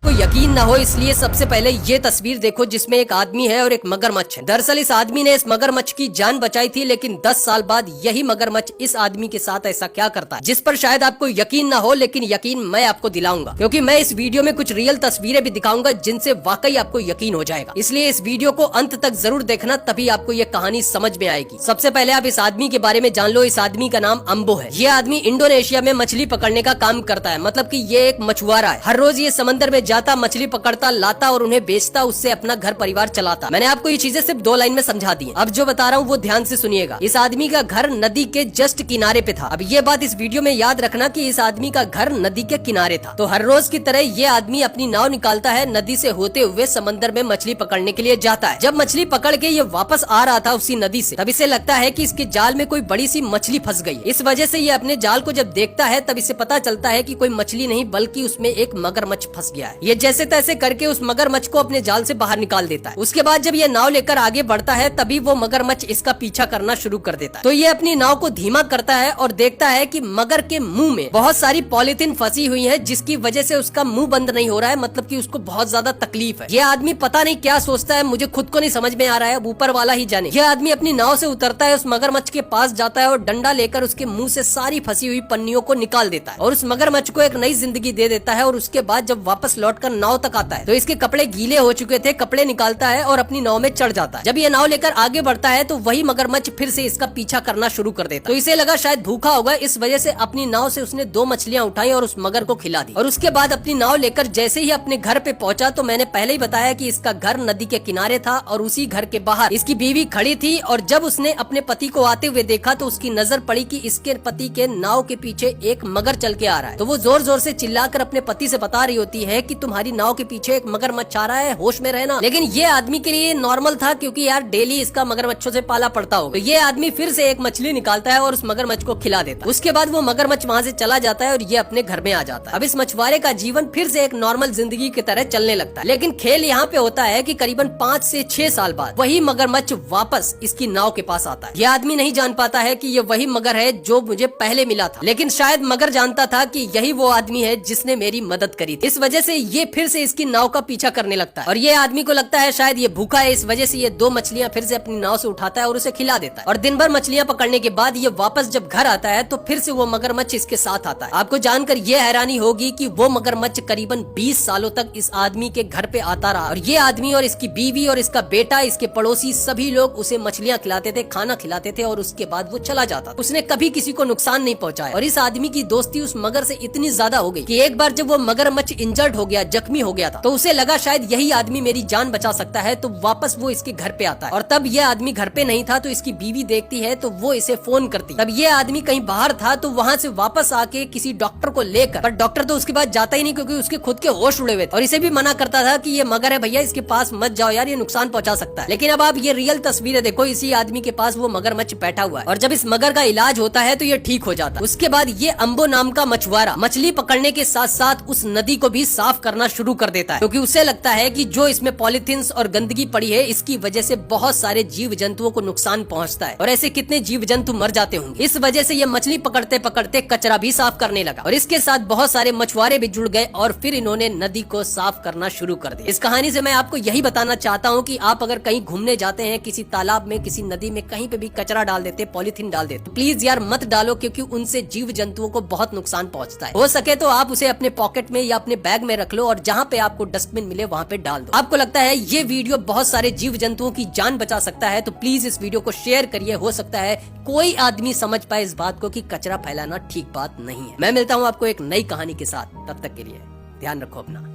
को यकीन न हो इसलिए सबसे पहले ये तस्वीर देखो जिसमें एक आदमी है और एक मगरमच्छ है। दरअसल इस आदमी ने इस मगरमच्छ की जान बचाई थी, लेकिन 10 साल बाद यही मगरमच्छ इस आदमी के साथ ऐसा क्या करता है जिस पर शायद आपको यकीन न हो, लेकिन यकीन मैं आपको दिलाऊंगा, क्योंकि मैं इस वीडियो में कुछ रियल तस्वीरें भी दिखाऊंगा जिनसे वाकई आपको यकीन हो जाएगा। इसलिए इस वीडियो को अंत तक जरूर देखना, तभी आपको ये कहानी समझ में आएगी। सबसे पहले आप इस आदमी के बारे में जान लो। इस आदमी का नाम अम्बो है। ये आदमी इंडोनेशिया में मछली पकड़ने का काम करता है, मतलब कि ये एक मछुआरा है। हर रोज ये समंदर में जाता, मछली पकड़ता, लाता और उन्हें बेचता, उससे अपना घर परिवार चलाता। मैंने आपको ये चीजें सिर्फ 2 लाइन में समझा दी। अब जो बता रहा हूँ वो ध्यान से सुनिएगा। इस आदमी का घर नदी के जस्ट किनारे पे था। अब ये बात इस वीडियो में याद रखना कि इस आदमी का घर नदी के किनारे था। तो हर रोज की तरह ये आदमी अपनी नाव निकालता है, नदी से होते हुए समंदर में मछली पकड़ने के लिए जाता है। जब मछली पकड़ के ये वापस आ रहा था उसी नदी से, तब इसे लगता है कि इसके जाल में कोई बड़ी सी मछली फंस गई। इस वजह से ये अपने जाल को जब देखता है तब इसे पता चलता है कि कोई मछली नहीं बल्कि उसमें एक मगरमच्छ फंस गया है। ये जैसे तैसे करके उस मगरमच्छ को अपने जाल से बाहर निकाल देता है। उसके बाद जब ये नाव लेकर आगे बढ़ता है तभी वो मगरमच्छ इसका पीछा करना शुरू कर देता है। तो ये अपनी नाव को धीमा करता है और देखता है कि मगर के मुंह में बहुत सारी पॉलीथीन फंसी हुई है, जिसकी वजह से उसका मुंह बंद नहीं हो रहा है, मतलब कि उसको बहुत ज्यादा तकलीफ है। ये आदमी पता नहीं क्या सोचता है, मुझे खुद को नहीं समझ में आ रहा है, ऊपर वाला ही जाने। यह आदमी अपनी नाव से उतरता है, उस मगरमच्छ के पास जाता है और डंडा लेकर उसके मुंह से सारी फंसी हुई पन्नियों को निकाल देता है और उस मगरमच्छ को एक नई जिंदगी दे देता है। और उसके बाद जब वापस लौटकर नाव तक आता है तो इसके कपड़े गीले हो चुके थे, कपड़े निकालता है और अपनी नाव में चढ़ जाता है। जब ये नाव लेकर आगे बढ़ता है तो वही मगरमच्छ फिर से इसका पीछा करना शुरू कर देता है। तो इसे लगा शायद भूखा होगा, इस वजह से अपनी नाव से उसने 2 मछलियां उठाई और उस मगर को खिला दी। और उसके बाद अपनी नाव लेकर जैसे ही अपने घर पे पहुंचा तो मैंने पहले ही बताया कि इसका घर नदी के किनारे था और उसी घर के बाहर इसकी बीवी खड़ी थी। और जब उसने अपने पति को आते हुए देखा तो उसकी नजर पड़ी कि इसके पति के नाव के पीछे एक मगर चल के आ रहा है। तो वो जोर जोर से चिल्लाकर अपने पति से बता रही होती है कि तुम्हारी नाव के पीछे एक मगरमच्छ आ रहा है, होश में रहना। लेकिन ये आदमी के लिए नॉर्मल था, क्योंकि यार डेली इसका मगरमच्छों से पाला पड़ता होगा। तो ये आदमी फिर से एक मछली निकालता है और उस मगरमच्छ को खिला देता है। उसके बाद वो मगरमच्छ वहाँ से चला जाता है और ये अपने घर में आ जाता है। अब इस मछुआरे का जीवन फिर से एक नॉर्मल जिंदगी की तरह चलने लगता है। लेकिन खेल यहाँ पे होता है कि करीबन 5 से 6 साल बाद वही मगरमच्छ वापस इसकी नाव के पास आता है। ये आदमी नहीं जान पाता है कि ये वही मगर है जो मुझे पहले मिला था, लेकिन शायद मगर जानता था कि यही वो आदमी है जिसने मेरी मदद करी थी। इस वजह से ये फिर से इसकी नाव का पीछा करने लगता है और ये आदमी को लगता है शायद ये भूखा है, इस वजह से ये 2 मछलियां फिर से अपनी नाव से उठाता है और उसे खिला देता है। और दिन भर मछलियां पकड़ने के बाद ये वापस जब घर आता है तो फिर से वो मगरमच्छ इसके साथ आता है। आपको जानकर ये हैरानी होगी कि वो मगरमच्छ करीबन 20 सालों तक इस आदमी के घर पे आता रहा और ये आदमी और इसकी बीवी और इसका बेटा, इसके पड़ोसी सभी लोग उसे मछलियां खिलाते थे, खाना खिलाते थे और उसके बाद वो चला जाता था। उसने कभी किसी को नुकसान नहीं पहुंचाया। और इस आदमी की दोस्ती उस मगर से इतनी ज्यादा हो गई कि एक बार जब वो मगरमच्छ इंजर्ड हो गया, जख्मी हो गया था, तो उसे लगा शायद यही आदमी मेरी जान बचा सकता है, तो वापस वो इसके घर पे आता है। और तब ये आदमी घर पे नहीं था तो इसकी बीवी देखती है तो वो इसे फोन करती। तब ये आदमी कहीं बाहर था तो वहाँ से वापस आके किसी डॉक्टर को लेकर, पर डॉक्टर तो उसके बाद जाता ही नहीं क्योंकि उसके खुद के होश उड़े हुए थे और इसे भी मना करता था कि ये मगर है भैया, इसके पास मत जाओ यार, ये नुकसान पहुंचा सकता है। लेकिन अब आप ये रियल तस्वीरें देखो, इसी आदमी के पास वो मगरमच्छ बैठा हुआ है और जब इस मगर का इलाज होता है तो ये ठीक हो जाता है। उसके बाद ये अम्बो नाम का मछुआरा मछली पकड़ने के साथ साथ उस नदी को भी साफ करना शुरू कर देता है, क्योंकि उसे लगता है कि जो इसमें पॉलीथीन्स और गंदगी पड़ी है इसकी वजह से बहुत सारे जीव जंतुओं को नुकसान पहुंचता है और ऐसे कितने जीव जंतु मर जाते होंगे। इस वजह से ये मछली पकड़ते पकड़ते कचरा भी साफ करने लगा और इसके साथ बहुत सारे मछुआरे भी जुड़ गए और फिर इन्होंने नदी को साफ करना शुरू कर दिया। इस कहानी से मैं आपको यही बताना चाहता हूँ कि आप अगर कहीं घूमने जाते हैं, किसी तालाब में, किसी नदी में, कहीं पे भी कचरा डाल देते, पॉलीथीन डाल देते, प्लीज यार मत डालो, क्योंकि उनसे जीव जंतुओं को बहुत नुकसान पहुंचता है। हो सके तो आप उसे अपने पॉकेट में या अपने बैग में रख लो और जहाँ पे आपको डस्टबिन मिले वहाँ पे डाल दो। आपको लगता है ये वीडियो बहुत सारे जीव जंतुओं की जान बचा सकता है तो प्लीज इस वीडियो को शेयर करिए। हो सकता है कोई आदमी समझ पाए इस बात को कि कचरा फैलाना ठीक बात नहीं है। मैं मिलता हूँ आपको एक नई कहानी के साथ, तब तक के लिए ध्यान रखो अपना।